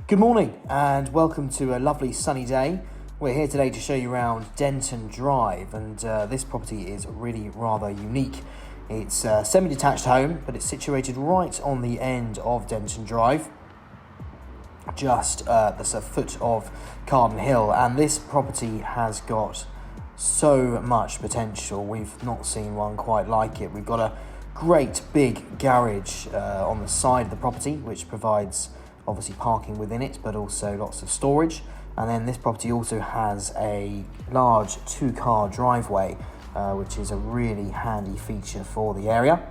Good morning and welcome to a lovely sunny day. We're here today to show you around Denton Drive, and this property is really rather unique. It's a semi-detached home, but it's situated right on the end of Denton Drive, just the foot of Carden Hill, and this property has got so much potential. We've not seen one quite like it. We've got a great big garage on the side of the property, which provides obviously parking within it, but also lots of storage. And then this property also has a large 2-car driveway, which is a really handy feature for the area.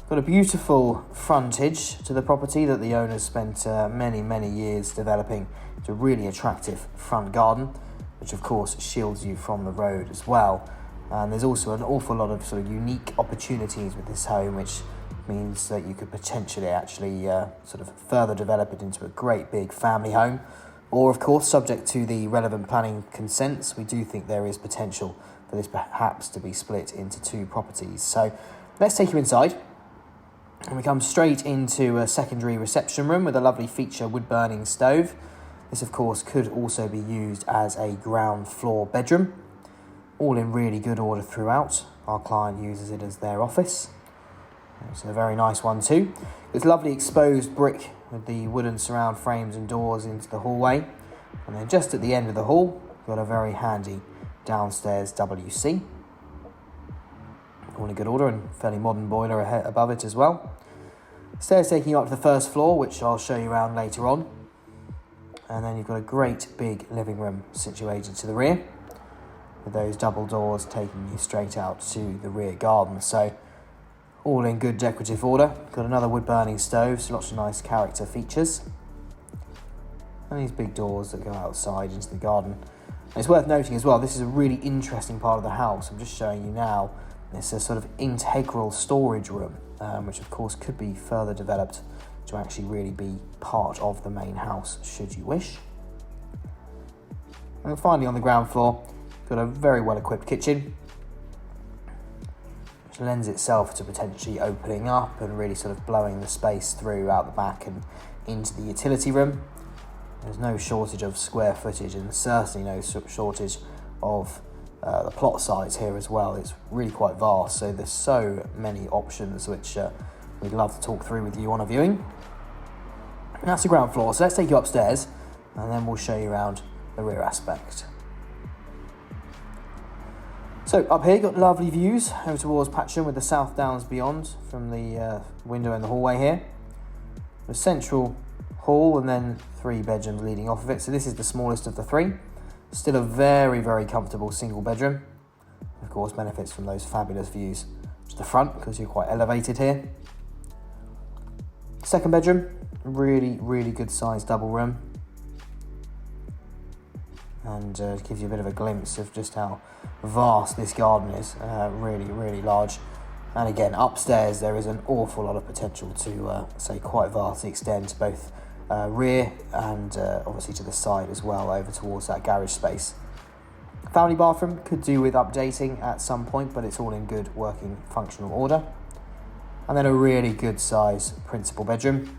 Got a beautiful frontage to the property that the owners spent many years developing. It's a really attractive front garden, which of course shields you from the road as well. And there's also an awful lot of sort of unique opportunities with this home, which means that you could potentially actually sort of further develop it into a great big family home. Or of course, subject to the relevant planning consents, we do think there is potential for this perhaps to be split into 2 properties. So let's take you inside. And we come straight into a secondary reception room with a lovely feature wood-burning stove. This, of course, could also be used as a ground floor bedroom. All in really good order throughout. Our client uses it as their office. It's a very nice one too. It's lovely exposed brick with the wooden surround frames and doors into the hallway. And then just at the end of the hall, we've got a very handy downstairs WC. All in good order, and fairly modern boiler above it as well. Stairs taking you up to the first floor, which I'll show you around later on. And then you've got a great big living room situated to the rear, with those double doors taking you straight out to the rear garden. So all in good decorative order. Got another wood-burning stove, so lots of nice character features. And these big doors that go outside into the garden. And it's worth noting as well, this is a really interesting part of the house. I'm just showing you now. It's a sort of integral storage room, which of course could be further developed to actually really be part of the main house, should you wish. And finally, on the ground floor, got a very well-equipped kitchen, which lends itself to potentially opening up and really sort of blowing the space through out the back and into the utility room. There's no shortage of square footage, and certainly no shortage of the plot size here as well. It's really quite vast, so there's so many options which we'd love to talk through with you on a viewing. And that's the ground floor, so let's take you upstairs and then we'll show you around the rear aspect. So up here, got lovely views over towards Patcham with the South Downs beyond from the window in the hallway here. The central hall and then 3 bedrooms leading off of it. So this is the smallest of the 3. Still a very comfortable single bedroom. Of course, benefits from those fabulous views to the front because you're quite elevated here. Second bedroom, really good sized double room. And gives you a bit of a glimpse of just how vast this garden is. Really large. And again, upstairs there is an awful lot of potential to say quite vastly extend to both rear and obviously to the side as well, over towards that garage space. Family bathroom could do with updating at some point, but it's all in good working functional order. And then a really good size principal bedroom,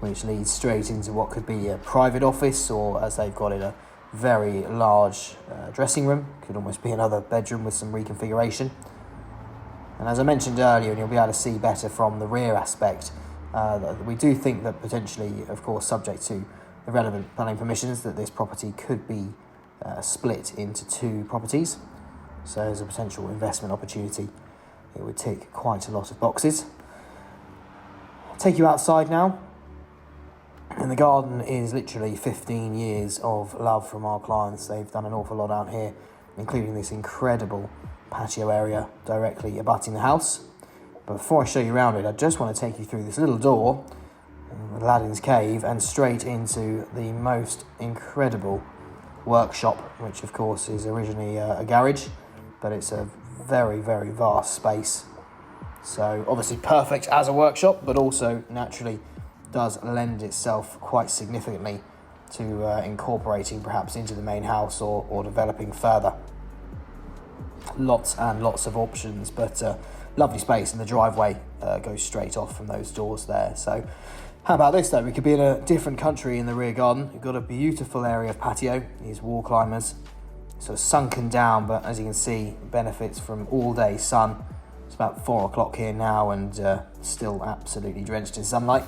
which leads straight into what could be a private office, or as they've got it, a very large dressing room. Could almost be another bedroom with some reconfiguration. And as I mentioned earlier, and you'll be able to see better from the rear aspect, we do think that potentially, of course, subject to the relevant planning permissions, that this property could be split into 2 properties. So as a potential investment opportunity, it would tick quite a lot of boxes. I'll take you outside now. And the garden is literally 15 years of love from our clients. They've done an awful lot out here, including this incredible patio area directly abutting the house. But before I show you around it, I just want to take you through this little door, Aladdin's cave, and straight into the most incredible workshop, which of course is originally a garage, but it's a very vast space. So obviously perfect as a workshop, but also naturally does lend itself quite significantly to incorporating perhaps into the main house or developing further. Lots and lots of options, but lovely space, and the driveway goes straight off from those doors there. So How about this though? We could be in a different country in the rear garden. You've got a beautiful area of patio, these wall climbers, sort of sunken down, but as you can see, benefits from all day sun. It's about 4 o'clock here now and still absolutely drenched in sunlight.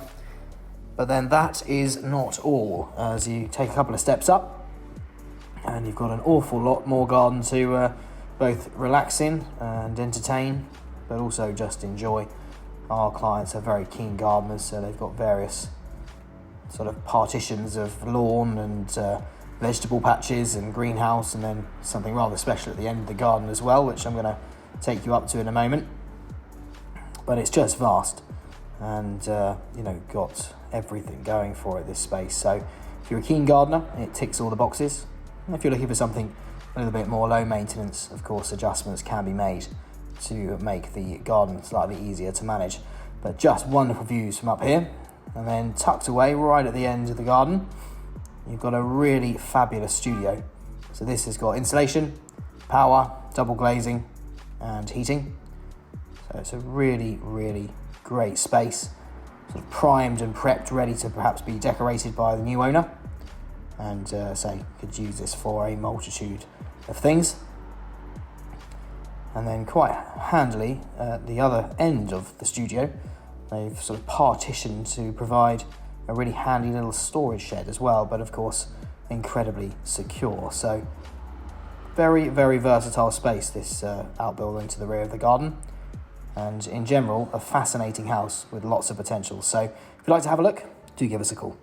But then that is not all. As you take a couple of steps up, and you've got an awful lot more garden to both relax in and entertain, but also just enjoy. Our clients are very keen gardeners, so they've got various sort of partitions of lawn and vegetable patches and greenhouse, and then something rather special at the end of the garden as well, which I'm going to take you up to in a moment. But it's just vast, and got everything going for it, this space. So if you're a keen gardener, it ticks all the boxes. And if you're looking for something a little bit more low maintenance, of course adjustments can be made to make the garden slightly easier to manage. But just wonderful views from up here. And then tucked away right at the end of the garden, you've got a really fabulous studio. So this has got insulation, power, double glazing and heating. So it's a really, really great space, sort of primed and prepped, ready to perhaps be decorated by the new owner. And could use this for a multitude of things. And then quite handily, at the other end of the studio, they've sort of partitioned to provide a really handy little storage shed as well, but of course incredibly secure. So very, very versatile space, this outbuilding to the rear of the garden, and in general a fascinating house with lots of potential. So if you'd like to have a look, do give us a call.